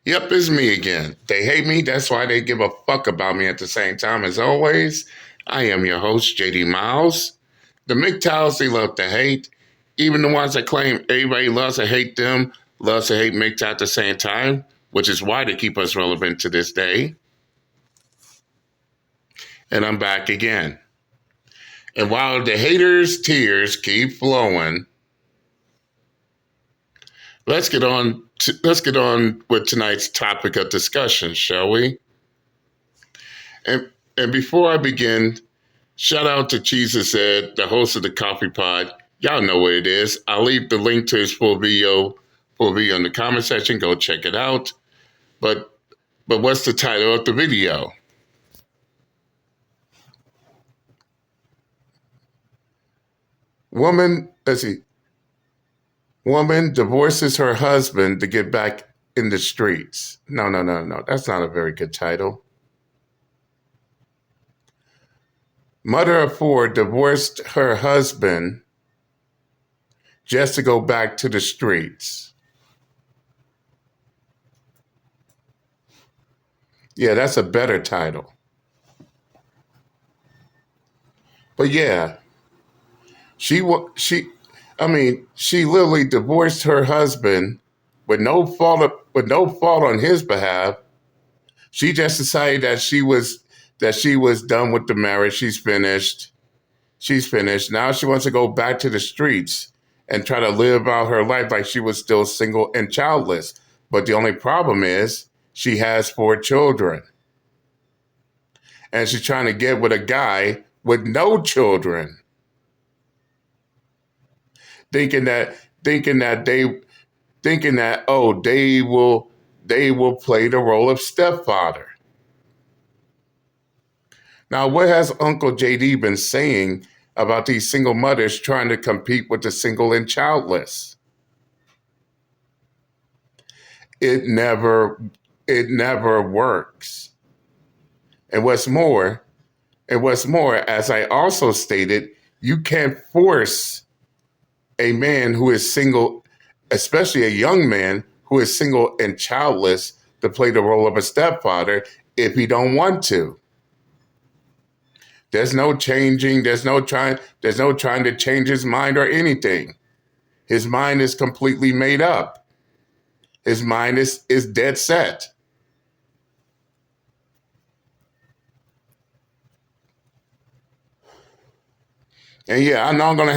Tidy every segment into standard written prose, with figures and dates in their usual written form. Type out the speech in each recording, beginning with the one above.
Yep, it's me again. They hate me, that's why they give a fuck about me at the same time. As always, I am your host, JD Miles. The MGTOWs, they love to hate. Even the ones that claim everybody loves to hate them, loves to hate MGTOW at the same time, which is why they keep us relevant to this day. And I'm back again. And while the haters' tears keep flowing, let's get on with tonight's topic of discussion, shall we? And and before I begin, shout out to Jesus Ed, the host of the Coffee Pod. Y'all know what it is. I'll leave the link to his full video in the comment section. Go check it out. But what's the title of the video? Let's see. Woman divorces her husband to get back in the streets. No. That's not a very good title. Mother of four divorced her husband just to go back to the streets. Yeah, that's a better title. But yeah, she literally divorced her husband with no fault on his behalf. She just decided that she was done with the marriage. She's finished. Now she wants to go back to the streets and try to live out her life like she was still single and childless. But the only problem is she has 4 children. And she's trying to get with a guy with no children. Thinking that they will play the role of stepfather. Now, what has Uncle JD been saying about these single mothers trying to compete with the single and childless? It never works. And what's more, as I also stated, you can't force a man who is single, especially a young man who is single and childless, to play the role of a stepfather if he don't want to. There's no trying to change his mind or anything. His mind is completely made up. His mind is dead set. And yeah, I know I'm gonna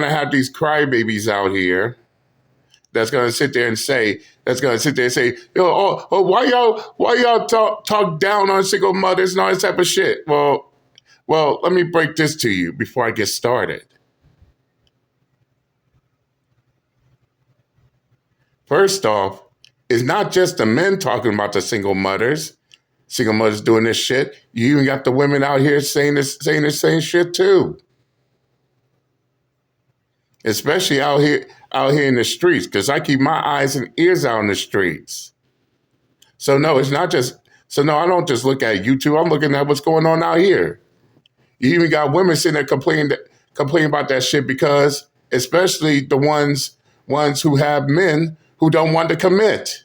have these crybabies out here that's gonna sit there and say, yo, why y'all talk down on single mothers and all this type of shit? Well, let me break this to you before I get started. First off, it's not just the men talking about the single mothers doing this shit. You even got the women out here saying the same shit too. Especially out here in the streets, because I keep my eyes and ears out in the streets. So no, it's not just. So no, I don't just look at YouTube. I'm looking at what's going on out here. You even got women sitting there complaining about that shit because, especially the ones who have men who don't want to commit.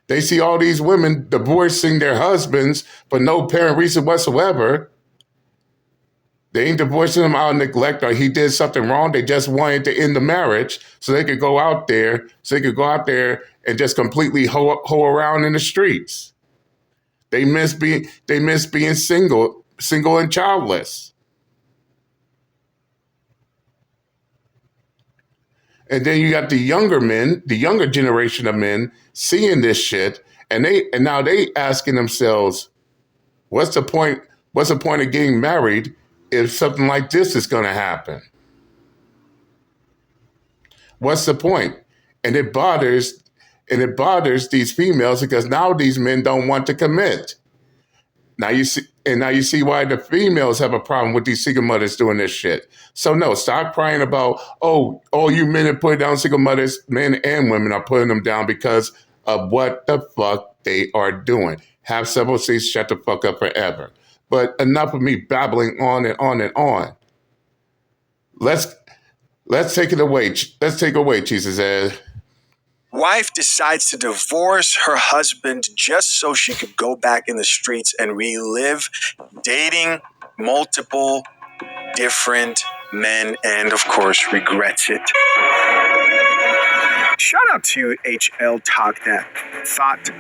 They see all these women divorcing their husbands for no apparent reason whatsoever. They ain't divorcing him out of neglect or he did something wrong. They just wanted to end the marriage so they could go out there and just completely hoe around in the streets. They miss being single and childless. And then you got the younger generation of men seeing this shit, and now they asking themselves, what's the point of getting married if something like this is going to happen? What's the point? And it bothers these females because now these men don't want to commit. Now you see why the females have a problem with these single mothers doing this shit. So no, stop crying about, oh, all you men are putting down single mothers. Men and women are putting them down because of what the fuck they are doing. Have several seats, shut the fuck up forever. But enough of me babbling on and on and on. Let's take it away. Let's take away, Jesus Ed. Wife decides to divorce her husband just so she could go back in the streets and relive dating multiple different men and, of course, regrets it. Shout out to HL Talk That Thought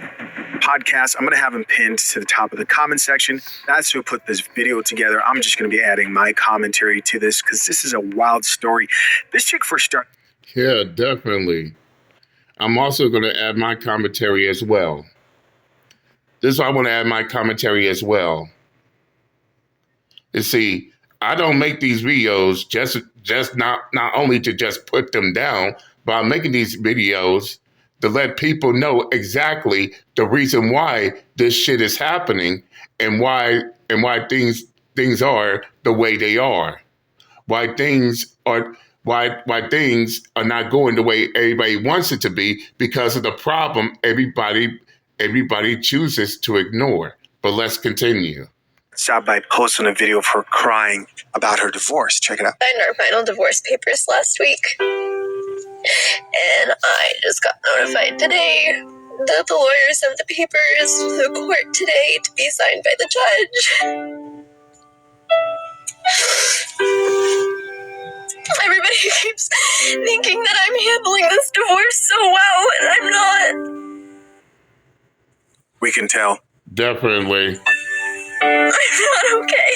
podcast. I'm going to have him pinned to the top of the comment section. That's who put this video together. I'm just going to be adding my commentary to this because this is a wild story. This chick first started. Yeah, definitely. I'm also going to add my commentary as well. This is why I want to add my commentary as well. You see, I don't make these videos just not only to just put them down, but I'm making these videos to let people know exactly the reason why this shit is happening and why things are the way they are. Why things are not going the way everybody wants it to be because of the problem everybody chooses to ignore. But let's continue. Stopped by posting a video of her crying about her divorce. Check it out. Signed our final divorce papers last week. And I just got notified today that the lawyers have the papers to the court today to be signed by the judge. Everybody keeps thinking that I'm handling this divorce so well, and I'm not. We can tell. Definitely. I'm not okay.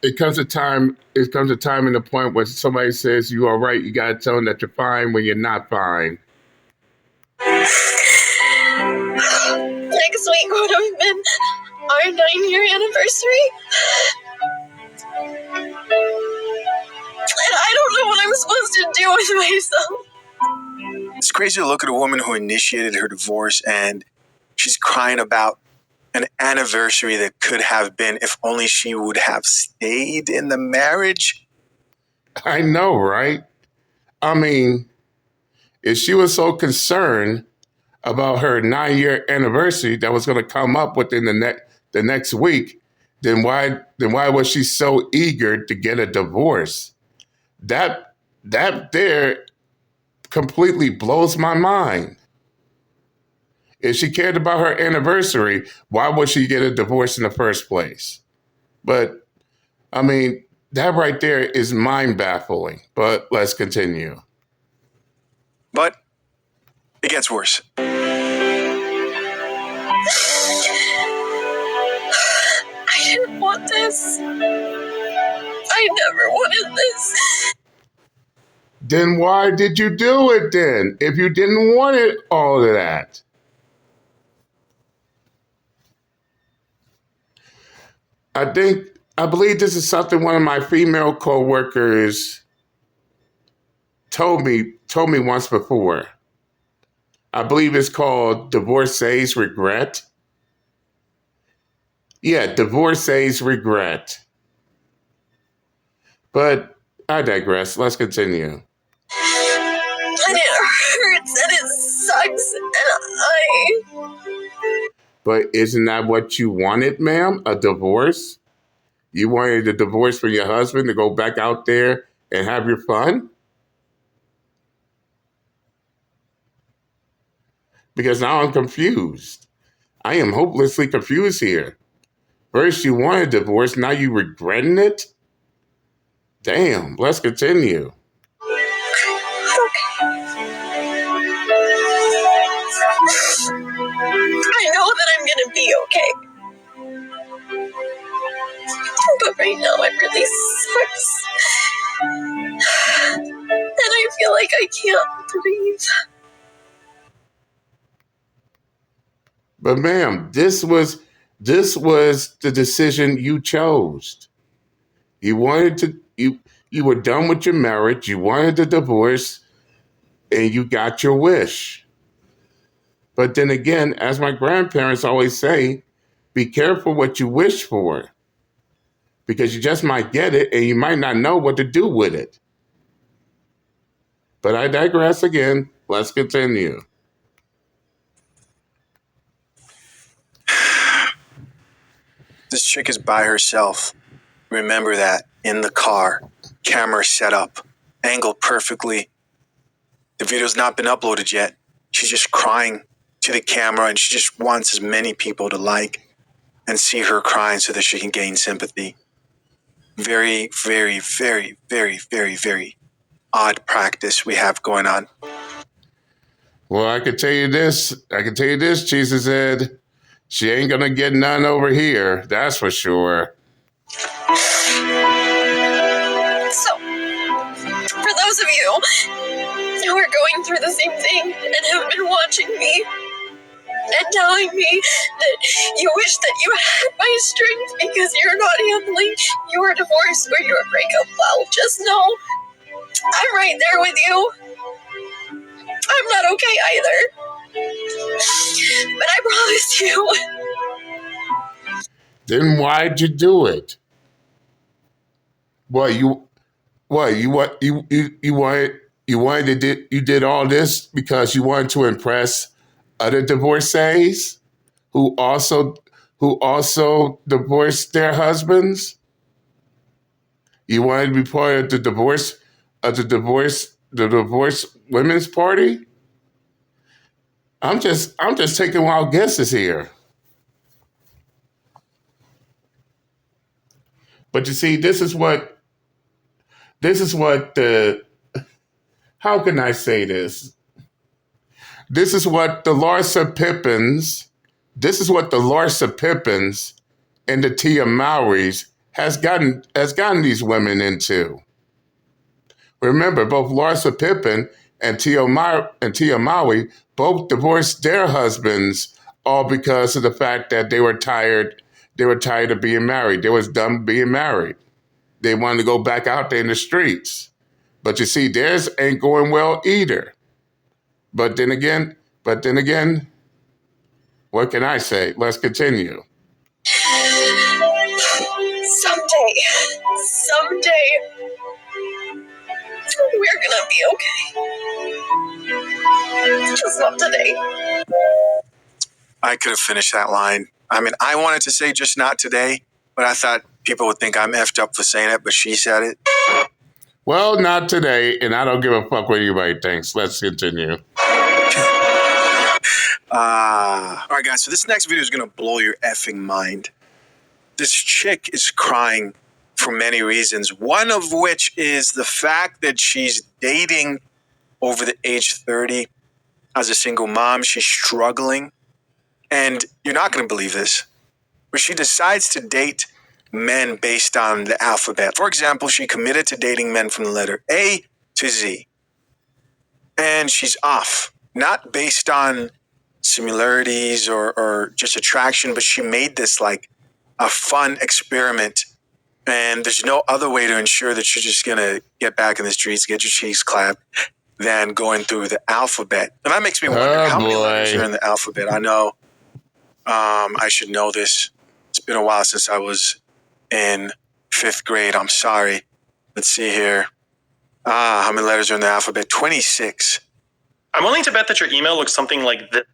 It comes a time in the point where somebody says you are right, you gotta tell them that you're fine when you're not fine. Next week would have been our 9-year anniversary. And I don't know what I'm supposed to do with myself. It's crazy to look at a woman who initiated her divorce and she's crying about an anniversary that could have been if only she would have stayed in the marriage. I know, right? I mean, if she was so concerned about her 9-year anniversary that was going to come up within the next week, then why was she so eager to get a divorce? That there completely blows my mind. If she cared about her anniversary, why would she get a divorce in the first place? But, I mean, that right there is mind-baffling. But let's continue. But it gets worse. I didn't want this. I never wanted this. Then why did you do it then, if you didn't want it, all of that? I believe this is something one of my female co-workers told me once before. I believe it's called divorcee's regret. Yeah, divorcee's regret. But I digress. Let's continue. And it hurts and it sucks and But isn't that what you wanted, ma'am? A divorce? You wanted a divorce from your husband to go back out there and have your fun? Because now I'm confused. I am hopelessly confused here. First you wanted a divorce, now you regretting it? Damn, let's continue. I know that I'm gonna be okay. But right now it really sucks. And I feel like I can't breathe. But ma'am, this was the decision you chose. You wanted to you were done with your marriage, you wanted a divorce, and you got your wish. But then again, as my grandparents always say, be careful what you wish for, because you just might get it and you might not know what to do with it. But I digress again. Let's continue. This chick is by herself. Remember that. In the car. Camera set up. angled perfectly. The video's not been uploaded yet. She's just crying to the camera, and she just wants as many people to like and see her crying so that she can gain sympathy. Very, very, very, very, very, very odd practice we have going on. Well, I can tell you this. Jesus said, she ain't gonna get none over here. That's for sure. So, for those of you who are going through the same thing and have been watching me and telling me that you wish that you had my strength because you're not handling your divorce or your breakup well, just know I'm right there with you. I'm not okay either. But I promise you. Then why'd you do it? You did all this because you wanted to impress other divorcees who also divorced their husbands? You wanted to be part of the divorce women's party? I'm just taking wild guesses here. But you see, this is what the, how can I say this? This is what the Larsa Pippins and the Tia Mowrys has gotten these women into. Remember, both Larsa Pippen and Tia Mowry both divorced their husbands, all because of the fact that they were tired. They were tired of being married. They was done being married. They wanted to go back out there in the streets. But you see, theirs ain't going well either. But then again, what can I say? Let's continue. Someday, we're gonna be okay. Just not today. I could have finished that line. I mean, I wanted to say just not today, but I thought people would think I'm effed up for saying it, but she said it. Well, not today, and I don't give a fuck what anybody thinks. Let's continue. All right, guys, so this next video is going to blow your effing mind. This chick is crying for many reasons, one of which is the fact that she's dating over the age 30 as a single mom. She's struggling, and you're not going to believe this, but she decides to date men based on the alphabet. For example, she committed to dating men from the letter A to Z, and she's off, not based on similarities or just attraction, but she made this like a fun experiment, and there's no other way to ensure that you're just gonna get back in the streets, get your cheeks clapped, than going through the alphabet. And that makes me wonder how many letters are in the alphabet. I know I should know this. It's been a while since I was in 5th grade. I'm sorry. Let's see here. How many letters are in the alphabet? 26. I'm willing to bet that your email looks something like this.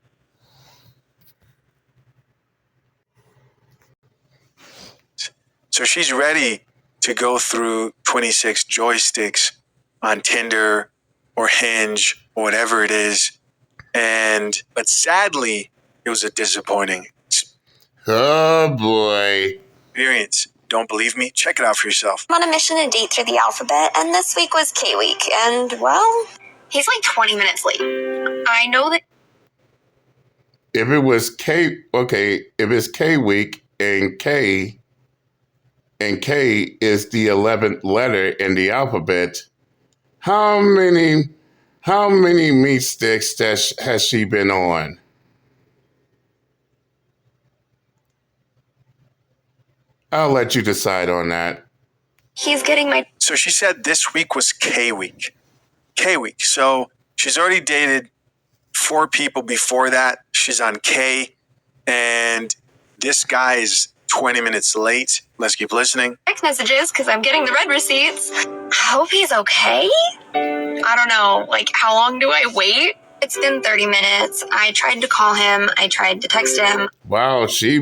So she's ready to go through 26 joysticks on Tinder or Hinge or whatever it is. But sadly, it was a disappointing Oh boy. experience. Don't believe me? Check it out for yourself. I'm on a mission to date through the alphabet, and this week was K week, and well, he's like 20 minutes late. I know that. If it was K, okay, if it's K week and K is the 11th letter in the alphabet, how many meat sticks has she been on? I'll let you decide on that. He's getting my. So she said this week was K week. K week. So she's already dated 4 people before that. She's on K, and this guy is 20 minutes late. Let's keep listening. Text messages because I'm getting the red receipts. I hope he's okay. I don't know. Like, how long do I wait? It's been 30 minutes. I tried to call him. I tried to text him. Wow, she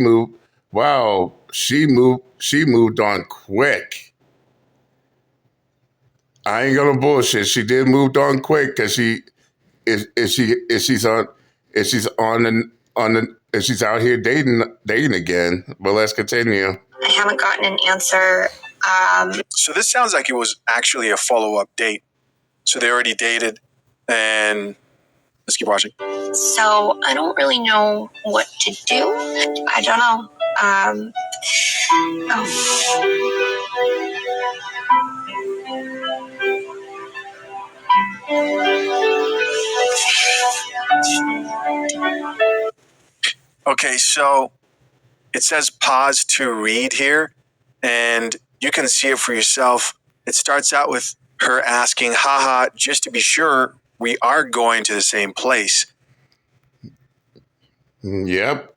moved on quick. I ain't gonna bullshit. She did moved on quick because she's out here dating again. But let's continue. I haven't gotten an answer. So this sounds like it was actually a follow-up date. So they already dated, and let's keep watching. So I don't really know what to do. I don't know. Okay, so it says pause to read here, and you can see it for yourself. It starts out with her asking, haha, just to be sure, we are going to the same place. Yep.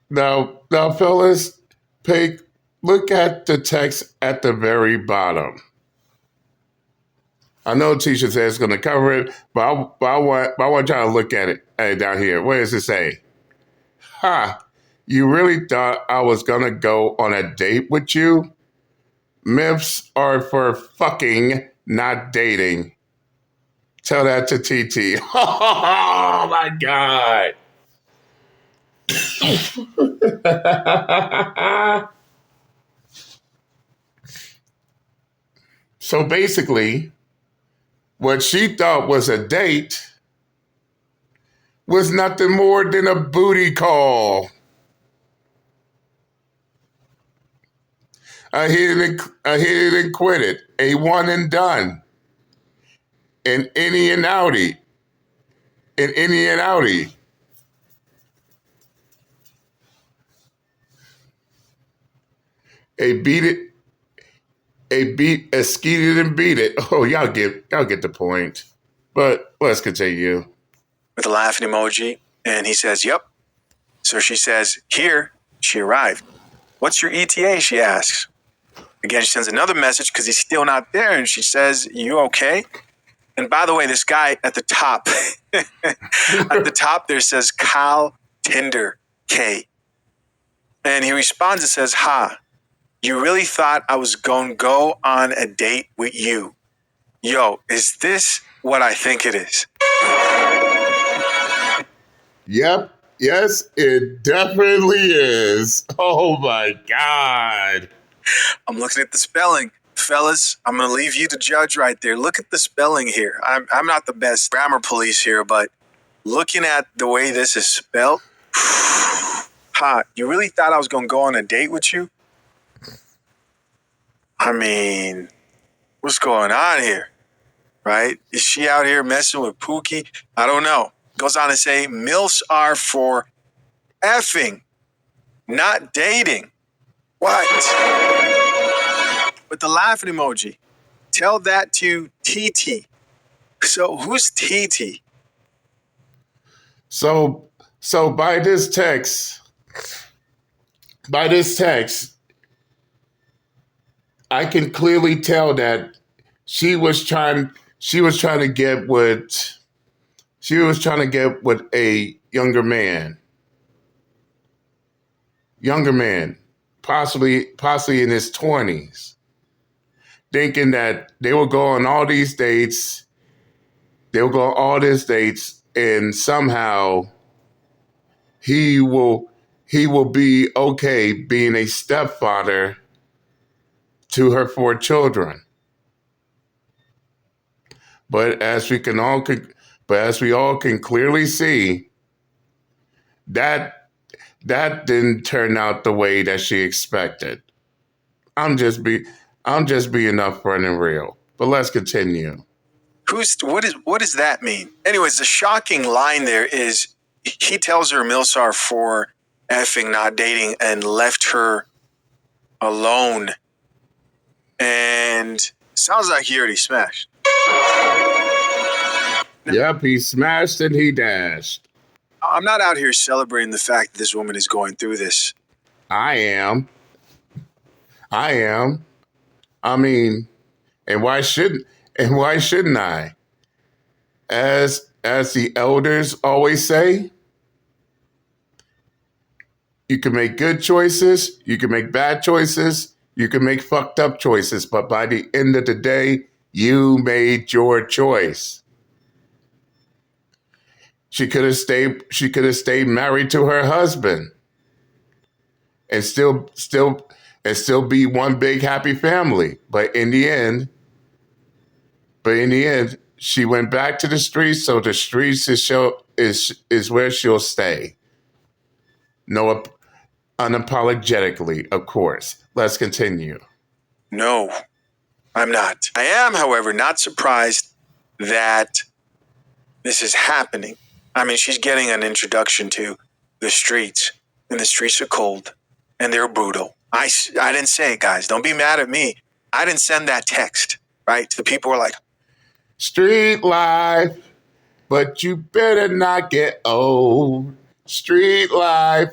Now, fellas, look at the text at the very bottom. I know Tisha says it's going to cover it, but I want y'all to look at it down here. What does it say? Ha! You really thought I was going to go on a date with you? Myths are for fucking, not dating. Tell that to TT. Oh, my God. So basically, what she thought was a date was nothing more than a booty call. I hit it and quit it. A one and done. An innie and outie. An innie and outie. A skeet it and beat it. Oh, y'all get the point. But let's continue. With a laughing emoji, and he says, yep. So she says, here, she arrived. What's your ETA, she asks. Again, she sends another message because he's still not there, and she says, you okay? And by the way, this guy at the top, there says Kyle Tinder K. And he responds and says, ha, you really thought I was going to go on a date with you? Yo, is this what I think it is? Yep. Yes, it definitely is. Oh, my God. I'm looking at the spelling. Fellas, I'm going to leave you to judge right there. Look at the spelling here. I'm not the best grammar police here, but looking at the way this is spelled, ha, you really thought I was going to go on a date with you? I mean, what's going on here, right? Is she out here messing with Pookie? I don't know. Goes on to say, MILFs are for effing, not dating. What? With the laughing emoji. Tell that to TT. So who's TT? So by this text, I can clearly tell that she was trying to get with a younger man, possibly in his 20s, thinking that they will go on all these dates, and somehow he will be okay being a stepfather to her 4 children. But as we all can clearly see, that didn't turn out the way that she expected. I'm just being upfront and real. But let's continue. What does that mean? Anyways, the shocking line there is he tells her MILFs are for effing, not dating, and left her alone. And sounds like he already smashed. Yep, he smashed and he dashed. I'm not out here celebrating the fact that this woman is going through this. I am. I mean, and why shouldn't I? As the elders always say, you can make good choices, you can make bad choices, You can make fucked up choices, but by the end of the day, you made your choice. She could have stayed married to her husband and still be one big happy family. But in the end, she went back to the streets, so the streets is where she'll stay. No, unapologetically, of course. Let's continue. No, I'm not. I am, however, not surprised that this is happening. I mean, she's getting an introduction to the streets, and the streets are cold, and they're brutal. I didn't say it, guys. Don't be mad at me. I didn't send that text, right? The people were like, street life, but you better not get old. Street life,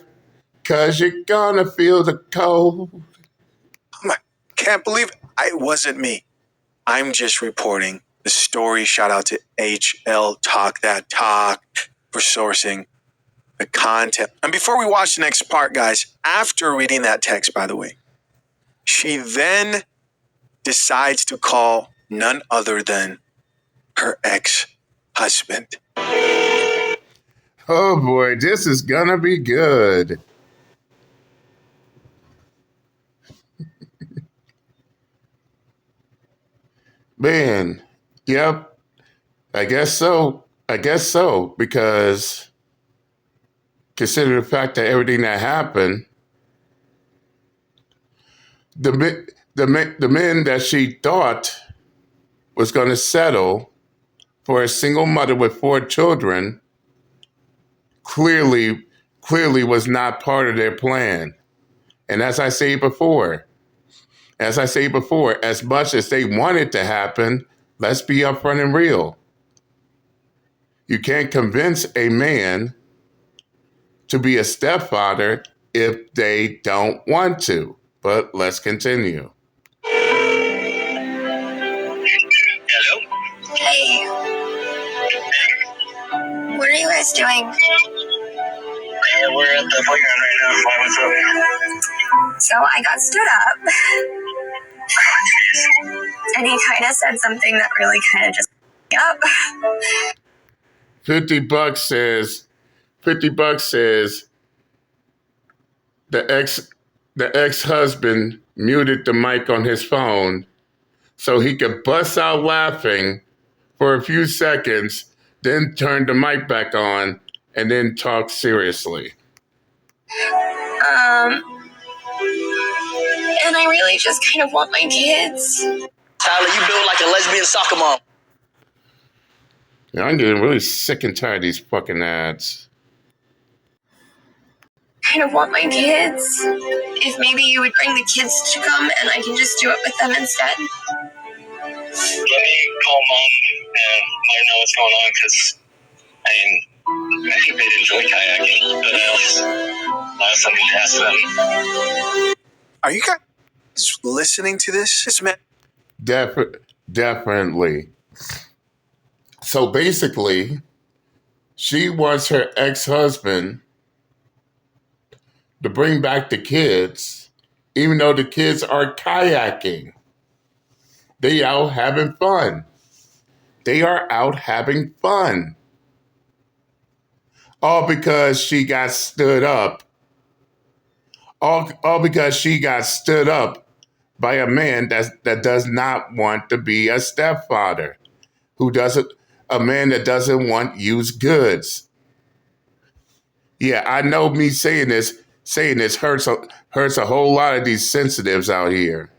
'cause you're gonna feel the cold. I can't believe it wasn't me. I'm just reporting the story. Shout out to HL Talk That Talk for sourcing the content. And before we watch the next part, guys, after reading that text, by the way, she then decides to call none other than her ex-husband. Oh boy, this is gonna be good. Man, yep, I guess so. Because consider the fact that everything that happened, the men that she thought was going to settle for a single mother with 4 children clearly was not part of their plan. And as I say before, as much as they want it to happen, let's be upfront and real. You can't convince a man to be a stepfather if they don't want to. But let's continue. Hello? Hey. What are you guys doing? Yeah, we're at the playground right now. Why, what's up? So I got stood up. And he kind of said something that really kind of just up. $50 says the ex-husband muted the mic on his phone so he could bust out laughing for a few seconds, then turn the mic back on and then talk seriously. And I really just kind of want my kids. Tyler, you built like a lesbian soccer mom. Yeah, I'm getting really sick and tired of these fucking ads. Kind of want my kids. If maybe you would bring the kids to come and I can just do it with them instead. Let me call mom and let her know what's going on, because I think they'd enjoy kayaking, but I'll have something to ask them. Are you guys listening to this? This man. Definitely. So basically, she wants her ex-husband to bring back the kids, even though the kids are kayaking. They out having fun. All because she got stood up. All because she got stood up by a man that does not want to be a stepfather, a man that doesn't want used goods. Yeah, I know me saying this hurts a whole lot of these sensitives out here.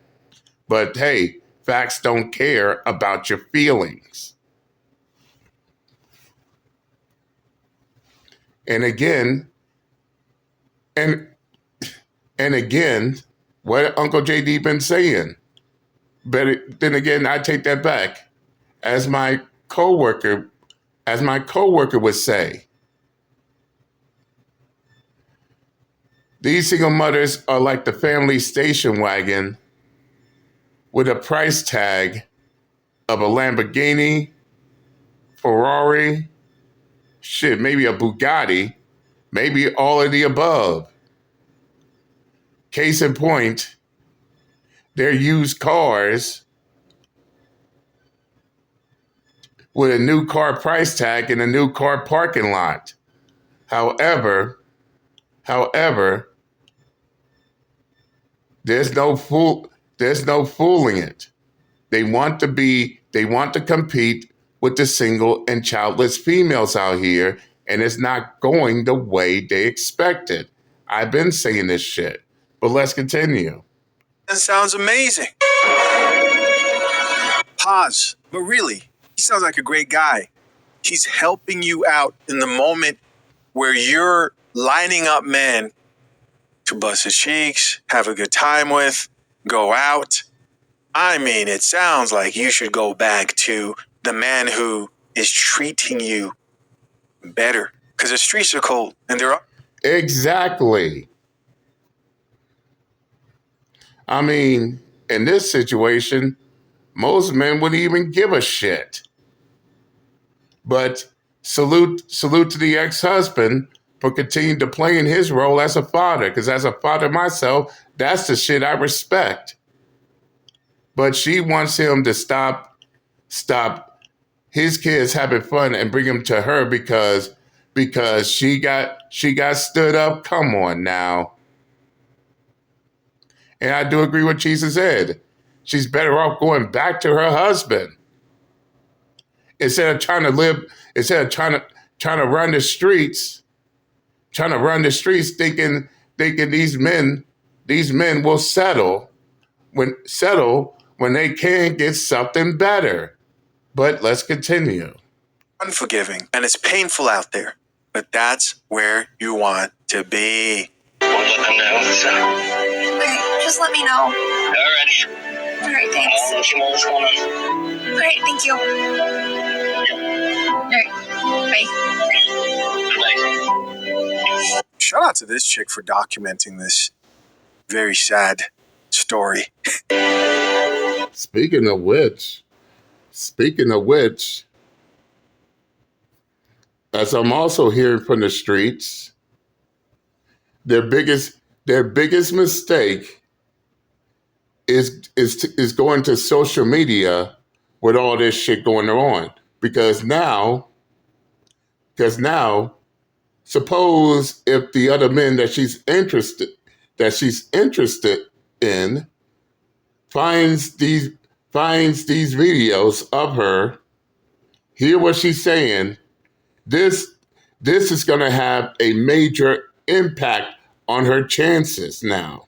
But hey, facts don't care about your feelings. And again, what Uncle JD been saying. But then again, I take that back. As my coworker would say, these single mothers are like the family station wagon with a price tag of a Lamborghini, Ferrari, maybe a Bugatti, maybe all of the above. Case in point, their used cars with a new car price tag and a new car parking lot. However, there's no fooling it. They want to compete with the single and childless females out here, and it's not going the way they expected. I've been saying this shit, but let's continue. That sounds amazing. Pause. But really, he sounds like a great guy. He's helping you out in the moment where you're lining up men to bust his cheeks, have a good time with, go out. I mean, it sounds like you should go back to the man who is treating you better. Because the streets are cold and there are... Exactly. I mean, in this situation, most men wouldn't even give a shit. But salute to the ex-husband for continuing to play in his role as a father. Because as a father myself, that's the shit I respect. But she wants him to stop his kids having fun and bring them to her because she got stood up. Come on now. And I do agree with what Jesus said. She's better off going back to her husband. Instead of trying to run the streets, thinking these men will settle when they can get something better. But let's continue. Unforgiving, and it's painful out there, but that's where you want to be. We'll let them know. So. Okay, just let me know. Alrighty. All right, thanks. I'll let you know what's going on. All right, thank you. All right, bye. Shout out to this chick for documenting this very sad story. Speaking of which, as I'm also hearing from the streets, their biggest mistake is going to social media with all this shit going on. Because now, suppose if the other men that she's interested in finds these videos of her, hear what she's saying, this is going to have a major impact on her chances now.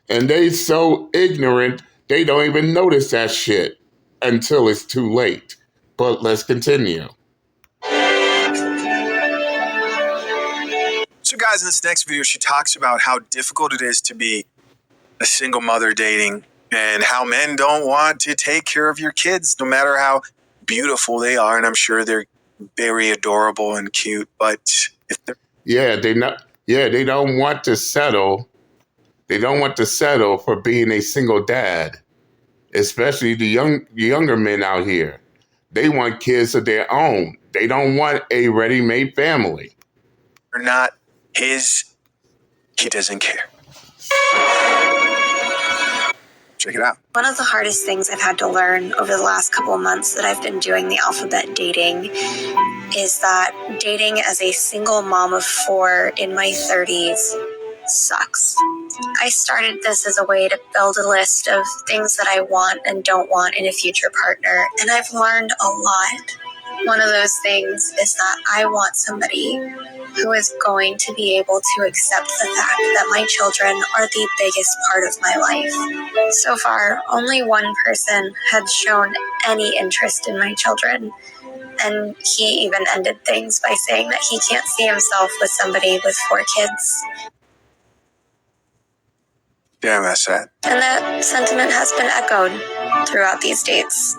And they so ignorant, they don't even notice that shit until it's too late. But let's continue. So guys, in this next video, she talks about how difficult it is to be a single mother dating and how men don't want to take care of your kids, no matter how beautiful they are. And I'm sure they're very adorable and cute, but if they're... they don't want to settle. They don't want to settle for being a single dad, especially the younger men out here. They want kids of their own. They don't want a ready-made family. They're not his, he doesn't care. Check it out. One of the hardest things I've had to learn over the last couple of months that I've been doing the alphabet dating is that dating as a single mom of 4 in my 30s sucks. I started this as a way to build a list of things that I want and don't want in a future partner, and I've learned a lot. One of those things is that I want somebody who is going to be able to accept the fact that my children are the biggest part of my life. So far, only one person had shown any interest in my children, and he even ended things by saying that he can't see himself with somebody with 4 kids. Damn, that's sad. And that sentiment has been echoed throughout these dates.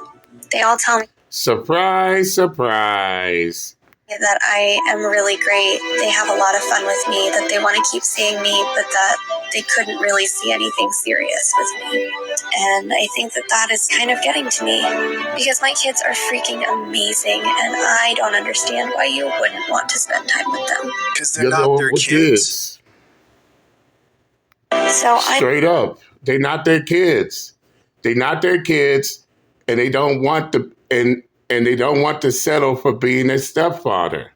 They all tell me Surprise, surprise. that I am really great. They have a lot of fun with me, that they want to keep seeing me, but that they couldn't really see anything serious with me. And I think that that is kind of getting to me, because my kids are freaking amazing, and I don't understand why you wouldn't want to spend time with them. Because they're not their kids. So Straight up. they're not their kids. They're not their kids, and they don't want to and they don't want to settle for being a stepfather.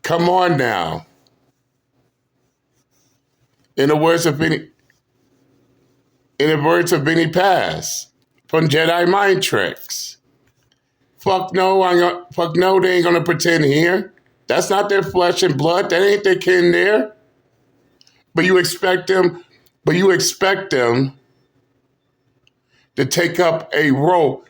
Come on now. In the words of Benny Pass from Jedi Mind Tricks. Fuck no, they ain't gonna pretend here. That's not their flesh and blood. That ain't their kin there. But you expect them to take up a role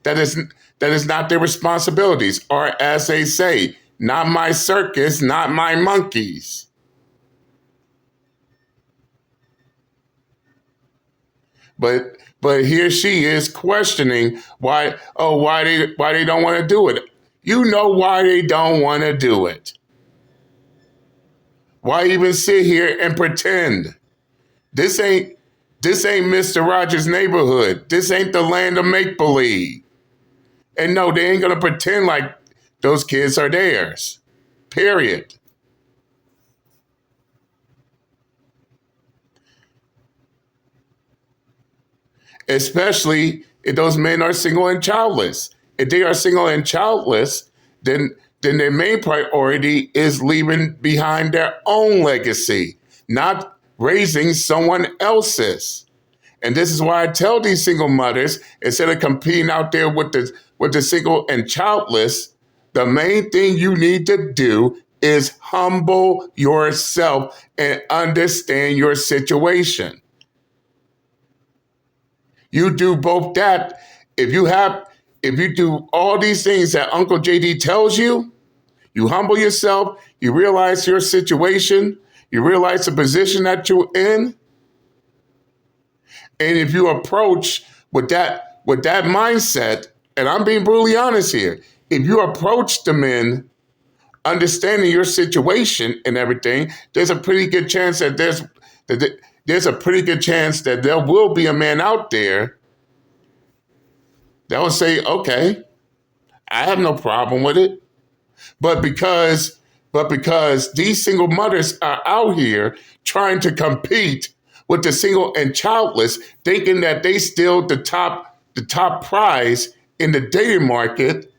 that is not their responsibilities, or as they say, not my circus, not my monkeys. But here she is questioning why they don't want to do it. You know why they don't want to do it. Why even sit here and pretend? This ain't Mr. Rogers' neighborhood. This ain't the land of make-believe. And no, they ain't gonna pretend like those kids are theirs. Period. Especially if those men are single and childless. If they are single and childless, then their main priority is leaving behind their own legacy, not raising someone else's. And this is why I tell these single mothers, instead of competing out there with the single and childless, the main thing you need to do is humble yourself and understand your situation. You do both that. If you do all these things that Uncle JD tells you, you humble yourself, you realize your situation, you realize the position that you're in. And if you approach with that mindset, and I'm being brutally honest here, if you approach the men understanding your situation and everything, there's a pretty good chance that there will be a man out there that will say, okay, I have no problem with it. But because these single mothers are out here trying to compete with the single and childless, thinking that they still the top prize in the dating market,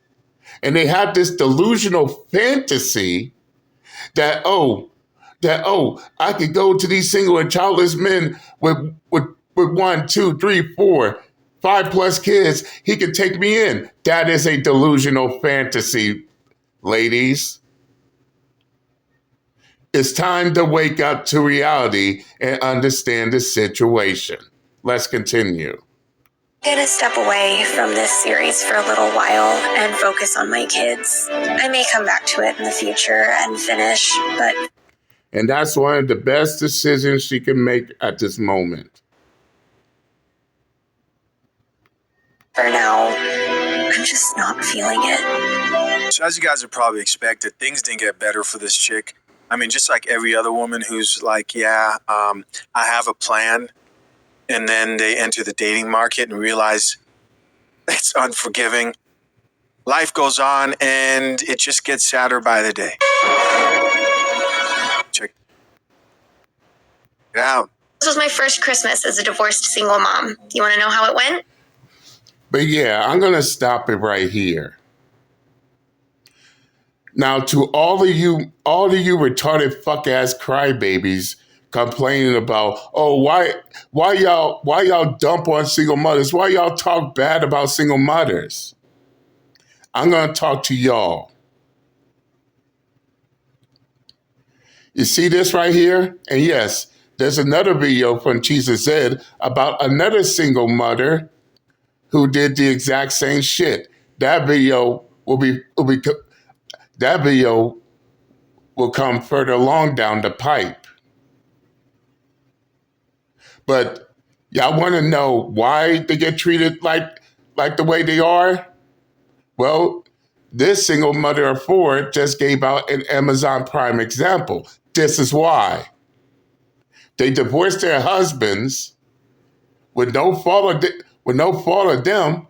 and they have this delusional fantasy that I could go to these single and childless men with 1, 2, 3, 4, 5+ kids. He could take me in. That is a delusional fantasy, ladies. It's time to wake up to reality and understand the situation. Let's continue. I'm gonna step away from this series for a little while and focus on my kids. I may come back to it in the future and finish, but... And that's one of the best decisions she can make at this moment. For now, I'm just not feeling it. So as you guys have probably expected, things didn't get better for this chick. I mean, just like every other woman who's like, I have a plan. And then they enter the dating market and realize it's unforgiving. Life goes on and it just gets sadder by the day. Check it out. This was my first Christmas as a divorced single mom. You want to know how it went? But yeah, I'm going to stop it right here. Now, to all of you retarded fuck-ass crybabies complaining about, why y'all dump on single mothers? Why y'all talk bad about single mothers? I'm going to talk to y'all. You see this right here? And yes, there's another video from Jesus Ed about another single mother who did the exact same shit. That video will come further along down the pipe. But y'all want to know why they get treated like the way they are? Well, this single mother of 4 just gave out an Amazon Prime example. This is why. They divorced their husbands with no fault of them.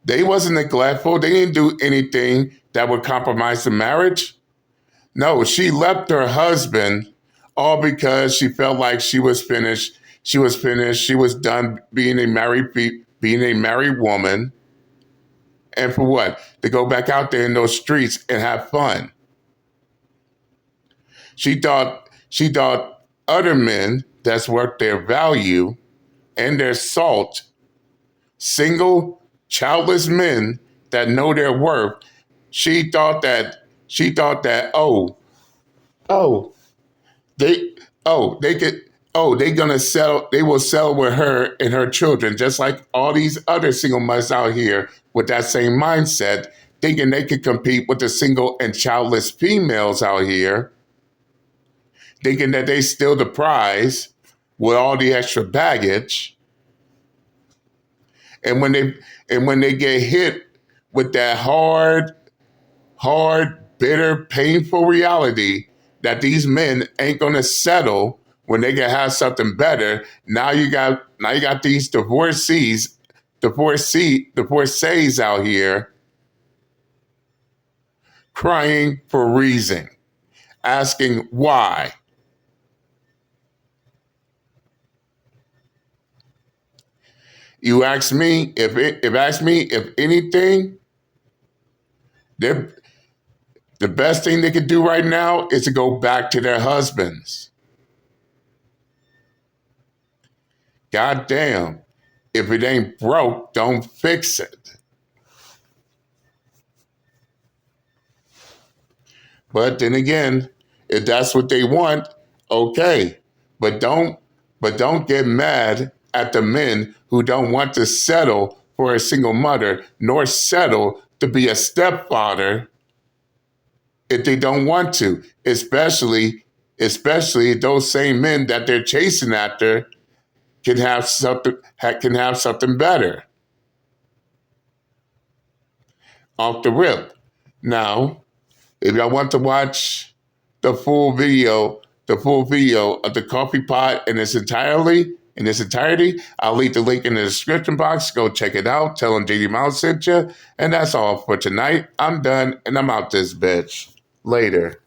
They wasn't neglectful. They didn't do anything that would compromise the marriage. No, she left her husband all because she felt like she was finished. She was finished. She was done being a married woman. And for what? To go back out there in those streets and have fun. She thought other men that's worth their value and their salt, single, childless men that know their worth, she thought that oh they gonna sell, they will sell with her and her children, just like all these other single mothers out here with that same mindset, thinking they could compete with the single and childless females out here, thinking that they still the prize with all the extra baggage. And when they get hit with that hard, bitter, painful reality that these men ain't gonna settle when they can have something better, now you got these divorcees out here crying for a reason, asking why. You ask me if anything, the best thing they could do right now is to go back to their husbands. God damn, if it ain't broke, don't fix it. But then again, if that's what they want, okay. But don't get mad at the men who don't want to settle for a single mother, nor settle to be a stepfather if they don't want to, especially those same men that they're chasing after can have something better off the rip. Now, if y'all want to watch the full video of the coffee pot in its entirety, I'll leave the link in the description box. Go check it out. Tell them JD Mouse sent you. And that's all for tonight. I'm done, and I'm out this bitch. Later.